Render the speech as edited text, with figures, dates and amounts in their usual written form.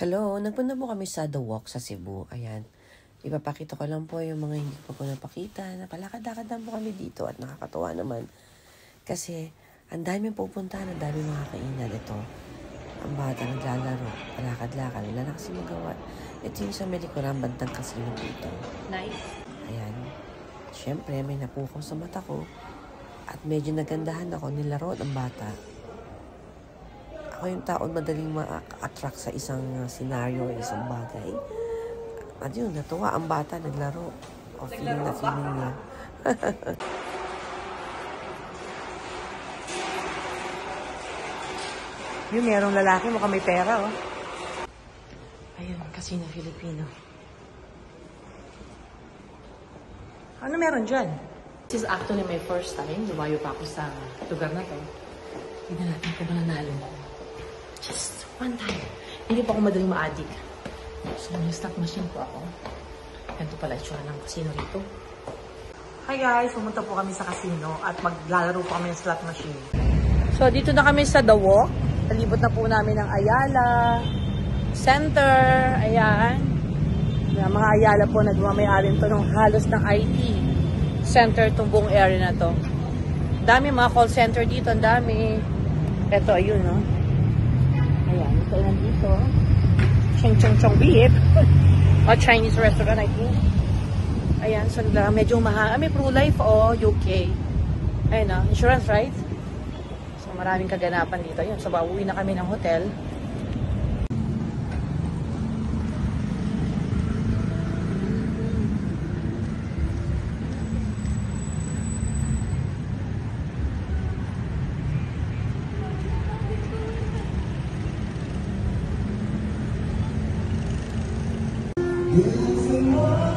Hello, nagpunta po kami sa The Walk sa Cebu. Ayan. Ipapakita ko lang po yung mga hindi ko pa po napakita. Napalakad-lakad lang po kami dito at nakakatuwa naman. Kasi, ang dami pupuntahan, ang dami mga kainan. Ito, ang bata naglalaro, palakad-lakad, wala na kasi magawa. Ito yung sa Melikoran, bandang kasino dito. Nice. Ayan. Siyempre, may napukaw sa mata ko. At medyo nagandahan ako, nilaro ang bata. Ako yung taon madaling ma-attract sa isang scenario, isang bagay. At yun, natuwa ang bata, naglaro. O feeling na feeling niya. Yung merong lalaki, mukhang may pera, oh. Ayun, Casino Filipino. Ano meron dyan? This is actually my first time. Dumayo pa ako sa lugar na to. Tignan natin kung mananalo ko. Just one time. Hindi pa ako madaling ma-addict. So, may slot machine po ako. Ganito pala itsura ng casino rito. Hi guys! Pumunta po kami sa casino at maglalaro po kami ng slot machine. So, dito na kami sa The Walk. Nalibot na po namin ng Ayala Center. Ayan. Mga Ayala po, nagmamayari to ng halos ng IT center itong buong area na to. Dami mga call center dito. Ang dami. Ito, ayun, no? Ayan, ito nandito. Ching Chong Chong Beef. O Chinese restaurant, I think. Ayan, so medyo mahal. May pro-life o UK. Ayan na, insurance, right? So maraming kaganapan dito. Ayan, so pauwi na kami ng hotel. Yes,